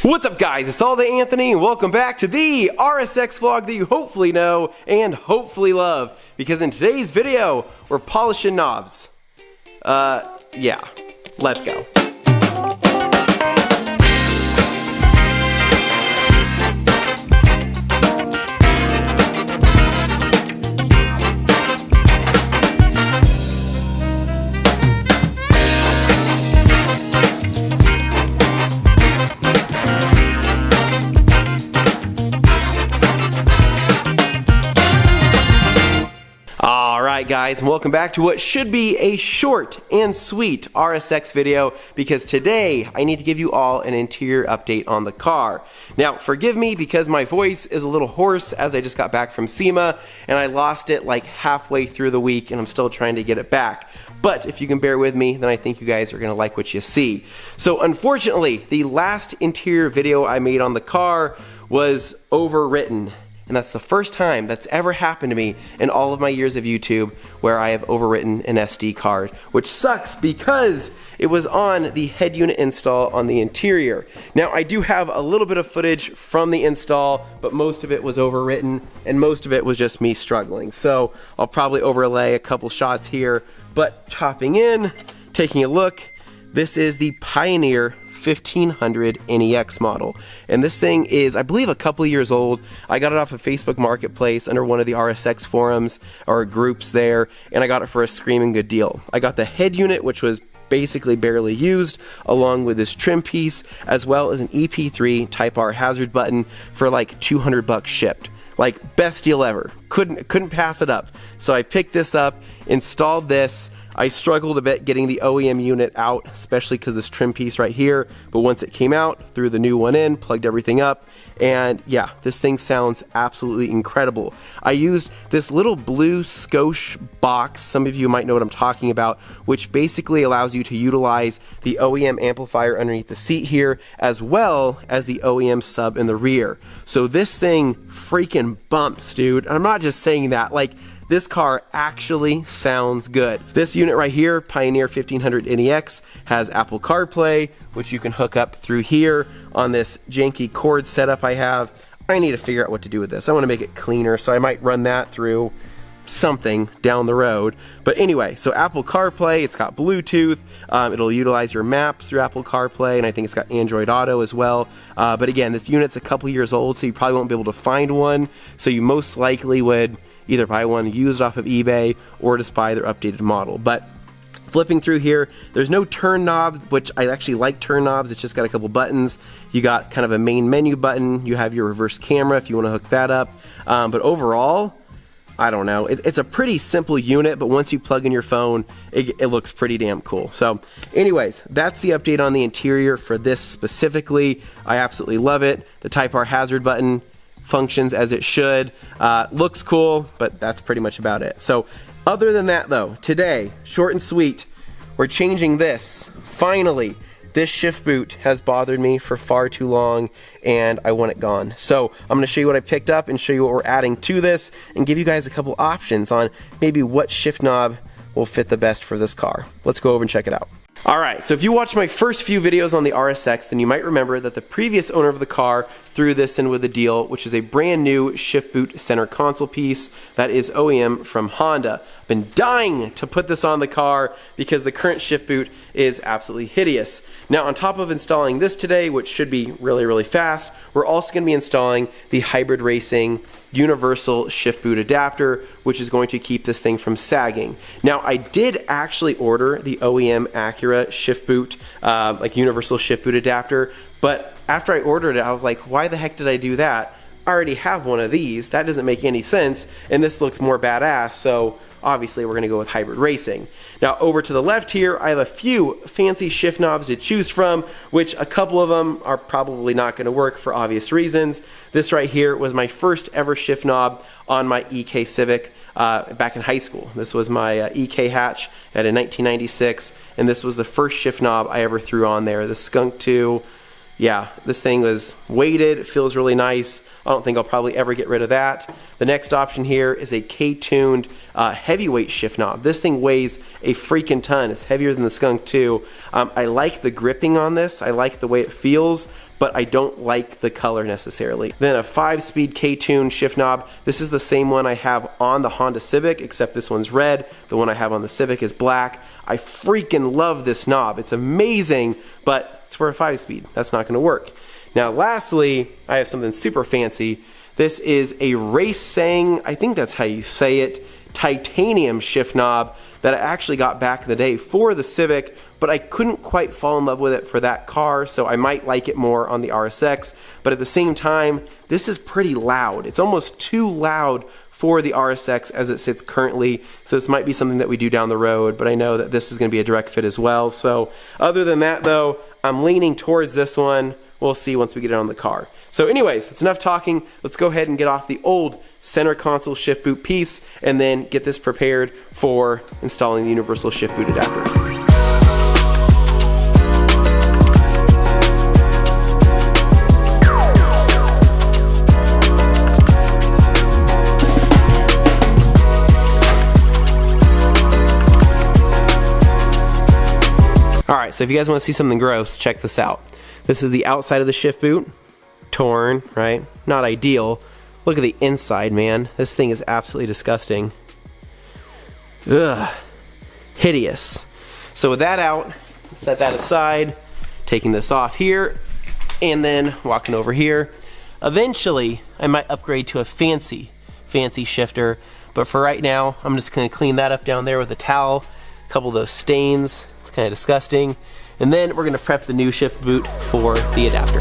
What's up guys, it's ALLDAYANTHONY and welcome back to the RSX vlog that you hopefully know and hopefully love, because in today's video, we're polishing knobs. Yeah, let's go. Alright guys, and welcome back to what should be a short and sweet RSX video, because today I need to give you all an interior update on the car. Now forgive me because my voice is a little hoarse as I just got back from SEMA and I lost it like halfway through the week and I'm still trying to get it back. But if you can bear with me, then I think you guys are going to like what you see. So unfortunately, the last interior video I made on the car was overwritten. And that's the first time that's ever happened to me in all of my years of YouTube where I have overwritten an SD card, which sucks because it was on the head unit install on the interior. Now I do have a little bit of footage from the install, but most of it was overwritten and most of it was just me struggling. So I'll probably overlay a couple shots here, but chopping in, taking a look, this is the Pioneer 1500 NEX model, and this thing is, I believe, a couple of years old. I got it off of Facebook Marketplace under one of the RSX forums or groups there, and I got it for a screaming good deal. I got the head unit, which was basically barely used, along with this trim piece, as well as an EP3 Type R hazard button for like 200 bucks shipped. Like, best deal ever. Couldn't pass it up. So I picked this up, installed this. I struggled a bit getting the OEM unit out, especially because this trim piece right here, but once it came out, threw the new one in, plugged everything up, and yeah, this thing sounds absolutely incredible. I used this little blue Scosche box, some of you might know what I'm talking about, which basically allows you to utilize the OEM amplifier underneath the seat here, as well as the OEM sub in the rear. So this thing freaking bumps, dude. And I'm not just saying that, like, this car actually sounds good. This unit right here, Pioneer 1500 NEX, has Apple CarPlay, which you can hook up through here on this janky cord setup I have. I need to figure out what to do with this. I want to make it cleaner, so I might run that through something down the road. But anyway, so Apple CarPlay, it's got Bluetooth, it'll utilize your maps through Apple CarPlay, and I think it's got Android Auto as well. But again, this unit's a couple years old, so you probably won't be able to find one, so you most likely would either buy one used off of eBay or just buy their updated model. But flipping through here, there's no turn knob, which I actually like turn knobs. It's just got a couple buttons. You got kind of a main menu button. You have your reverse camera if you want to hook that up. But overall, I don't know. It's a pretty simple unit, but once you plug in your phone, it looks pretty damn cool. So anyways, that's the update on the interior for this specifically. I absolutely love it. The Type R hazard button functions as it should. Looks cool, but that's pretty much about it. So other than that though, today, short and sweet, we're changing this. Finally, this shift boot has bothered me for far too long and I want it gone. So I'm going to show you what I picked up and show you what we're adding to this and give you guys a couple options on maybe what shift knob will fit the best for this car. Let's go over and check it out. Alright, so if you watched my first few videos on the RSX, then you might remember that the previous owner of the car threw this in with a deal, which is a brand new shift boot center console piece that is OEM from Honda. I've been dying to put this on the car because the current shift boot is absolutely hideous. Now on top of installing this today, which should be really fast, we're also going to be installing the Hybrid Racing universal shift boot adapter, which is going to keep this thing from sagging. Now I did actually order the OEM Acura shift boot, like universal shift boot adapter, but after I ordered it I was like, why the heck did I do that? I already have one of these. That doesn't make any sense, and this looks more badass, so obviously we're going to go with Hybrid Racing. Now over to the left here, I have a few fancy shift knobs to choose from, which a couple of them are probably not going to work for obvious reasons. This right here was my first ever shift knob on my EK Civic back in high school. This was my EK hatch at a 1996, and this was the first shift knob I ever threw on there. The Skunk 2, yeah, this thing was weighted, it feels really nice. I don't think I'll probably ever get rid of that. The next option here is a K-tuned heavyweight shift knob. This thing weighs a freaking ton. It's heavier than the Skunk 2. I like the gripping on this. I like the way it feels, but I don't like the color necessarily. Then a 5-speed K-tune shift knob. This is the same one I have on the Honda Civic, except this one's red. The one I have on the Civic is black. I freaking love this knob. It's amazing, but it's for a 5-speed. That's not gonna work. Now lastly, I have something super fancy. This is a Racing, I think that's how you say it, titanium shift knob that I actually got back in the day for the Civic, but I couldn't quite fall in love with it for that car, so I might like it more on the RSX. But at the same time, this is pretty loud. It's almost too loud for the RSX as it sits currently, so this might be something that we do down the road, but I know that this is going to be a direct fit as well. So other than that though, I'm leaning towards this one. We'll see once we get it on the car. So anyways, that's enough talking. Let's go ahead and get off the old center console shift boot piece and then get this prepared for installing the universal shift boot adapter. Alright, so if you guys want to see something gross, check this out. This is the outside of the shift boot. Torn, right? Not ideal. Look at the inside, man. This thing is absolutely disgusting. Ugh. Hideous. So with that out, set that aside, taking this off here, and then walking over here. Eventually, I might upgrade to a fancy shifter, but for right now, I'm just going to clean that up down there with a towel. A couple of those stains. It's kind of disgusting. And then we're going to prep the new shift boot for the adapter.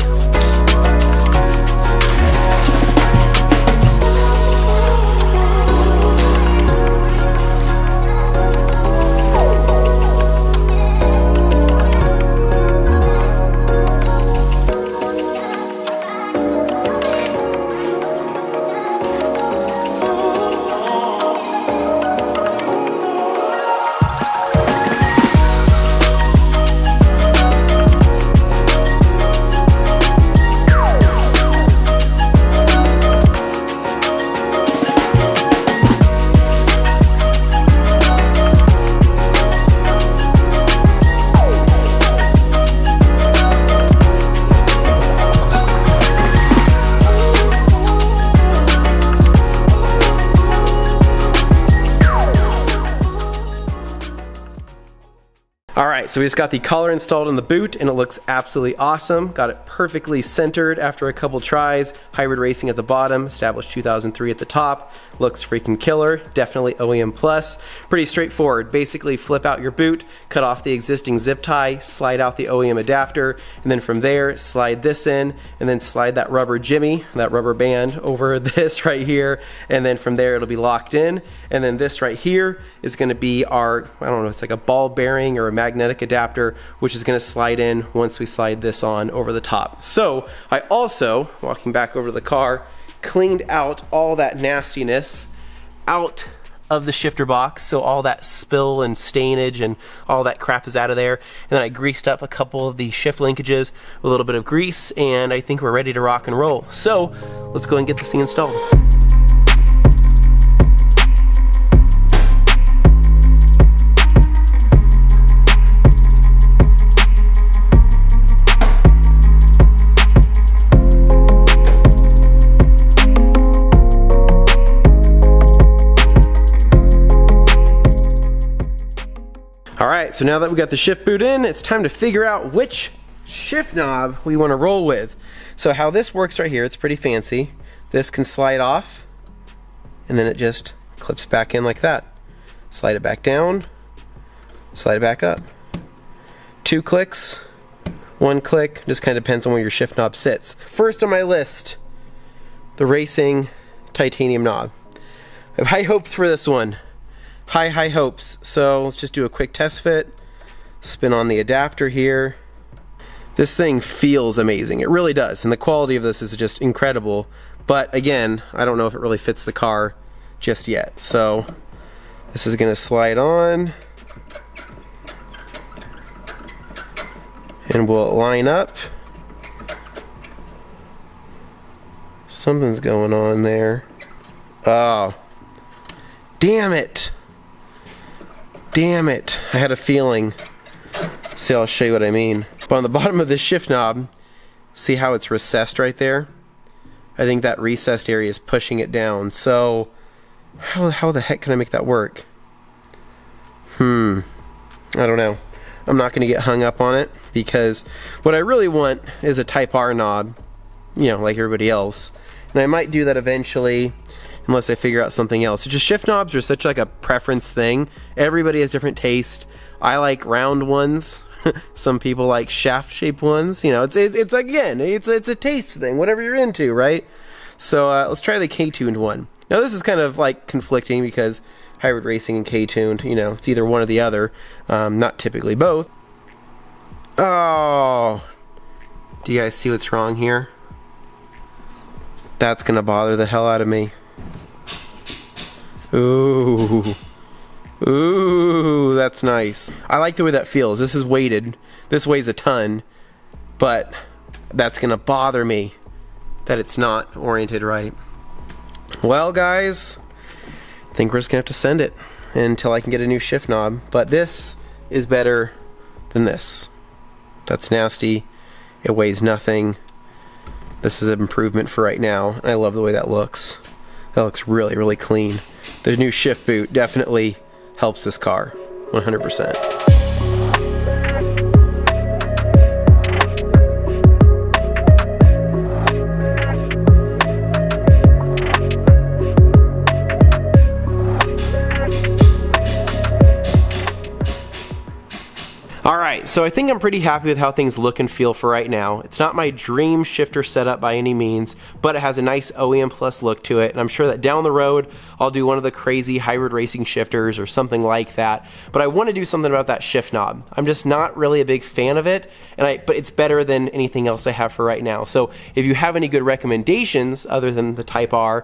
Alright, so we just got the collar installed in the boot and it looks absolutely awesome. Got it perfectly centered after a couple tries. Hybrid Racing at the bottom, established 2003 at the top. Looks freaking killer, definitely OEM plus. Pretty straightforward. Basically flip out your boot, cut off the existing zip tie, slide out the OEM adapter, and then from there slide this in, and then slide that rubber jimmy, that rubber band over this right here, and then from there it'll be locked in. And then this right here is going to be our, I don't know, it's like a ball bearing or a magnetic adapter, which is going to slide in once we slide this on over the top. So I also, walking back over to the car, cleaned out all that nastiness out of the shifter box, so all that spill and stainage and all that crap is out of there. And then I greased up a couple of the shift linkages with a little bit of grease, and I think we're ready to rock and roll. So let's go and get this thing installed. Alright, so now that we got the shift boot in, it's time to figure out which shift knob we want to roll with. So how this works right here, it's pretty fancy. This can slide off, and then it just clips back in like that. Slide it back down, slide it back up. 2 clicks, 1 click, just kind of depends on where your shift knob sits. First on my list, the Racing titanium knob. I have high hopes for this one. High hopes. So let's just do a quick test fit. Spin on the adapter here. This thing feels amazing. It really does, and the quality of this is just incredible. But again, I don't know if it really fits the car just yet. So this is going to slide on, and we'll line up. Something's going on there. Oh, damn it. Damn it, I had a feeling. See, I'll show you what I mean. But on the bottom of this shift knob, See how it's recessed right there? I think that recessed area is pushing it down. So how the heck can I make that work? I don't know. I'm not going to get hung up on it, because what I really want is a Type R knob, you know, like everybody else. And I might do that eventually, unless I figure out something else. It's just shift knobs are such like a preference thing. Everybody has different taste. I like round ones. Some people like shaft-shaped ones. You know, it's again, it's a taste thing. Whatever you're into, right? So let's try the K-tuned one. Now this is kind of like conflicting because hybrid racing and K-tuned, you know, it's either one or the other, not typically both. Oh, do you guys see what's wrong here? That's gonna bother the hell out of me. Ooh, that's nice. I like the way that feels. This is weighted. This weighs a ton, but that's gonna bother me that it's not oriented right. Well, guys, I think we're just gonna have to send it until I can get a new shift knob. But this is better than this. That's nasty. It weighs nothing. This is an improvement for right now. I love the way that looks. That looks really, really clean. The new shift boot definitely helps this car, 100%. Alright, so I think I'm pretty happy with how things look and feel for right now. It's not my dream shifter setup by any means, but it has a nice OEM Plus look to it, and I'm sure that down the road I'll do one of the crazy hybrid racing shifters or something like that. But I want to do something about that shift knob. I'm just not really a big fan of it, but it's better than anything else I have for right now. So if you have any good recommendations other than the Type R,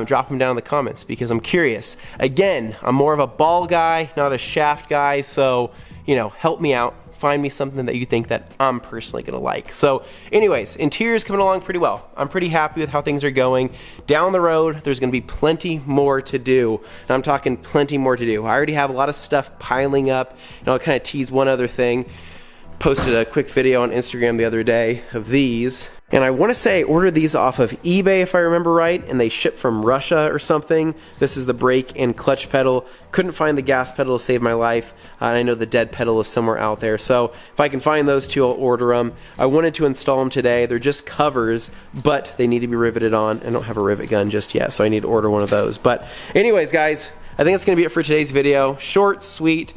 drop them down in the comments, because I'm curious. Again, I'm more of a ball guy, not a shaft guy, so you know, help me out. Find me something that you think that I'm personally gonna like. So anyways, interior's coming along pretty well. I'm pretty happy with how things are going. Down the road, there's gonna be plenty more to do. And I'm talking plenty more to do. I already have a lot of stuff piling up, and I'll kind of tease one other thing. Posted a quick video on Instagram the other day of these, and I want to say I ordered these off of eBay if I remember right, and they shipped from Russia or something. This is the brake and clutch pedal. Couldn't find the gas pedal to save my life, and I know the dead pedal is somewhere out there, so if I can find those two, I'll order them. I wanted to install them today. They're just covers, but they need to be riveted on. I don't have a rivet gun just yet, so I need to order one of those. But anyways, guys, I think that's going to be it for today's video. Short, sweet,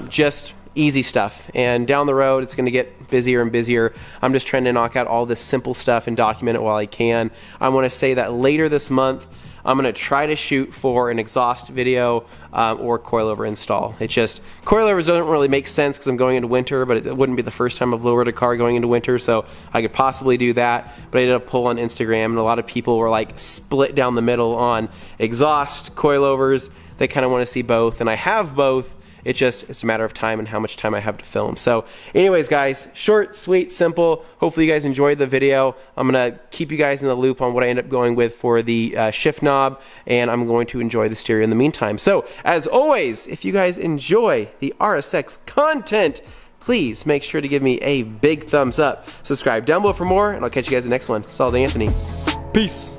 just easy stuff, and down the road it's going to get busier and busier. I'm just trying to knock out all this simple stuff and document it while I can. I want to say that later this month I'm going to try to shoot for an exhaust video or coilover install. It's just, coilovers don't really make sense because I'm going into winter, but it wouldn't be the first time I've lowered a car going into winter, so I could possibly do that. But I did a poll on Instagram, and a lot of people were like split down the middle on exhaust, coilovers. They kind of want to see both, and I have both. It's a matter of time and how much time I have to film. So anyways, guys, short, sweet, simple. Hopefully you guys enjoyed the video. I'm going to keep you guys in the loop on what I end up going with for the shift knob, and I'm going to enjoy the stereo in the meantime. So as always, if you guys enjoy the RSX content, please make sure to give me a big thumbs up. Subscribe down below for more, and I'll catch you guys in the next one. It's ALLDAYANTHONY. Peace.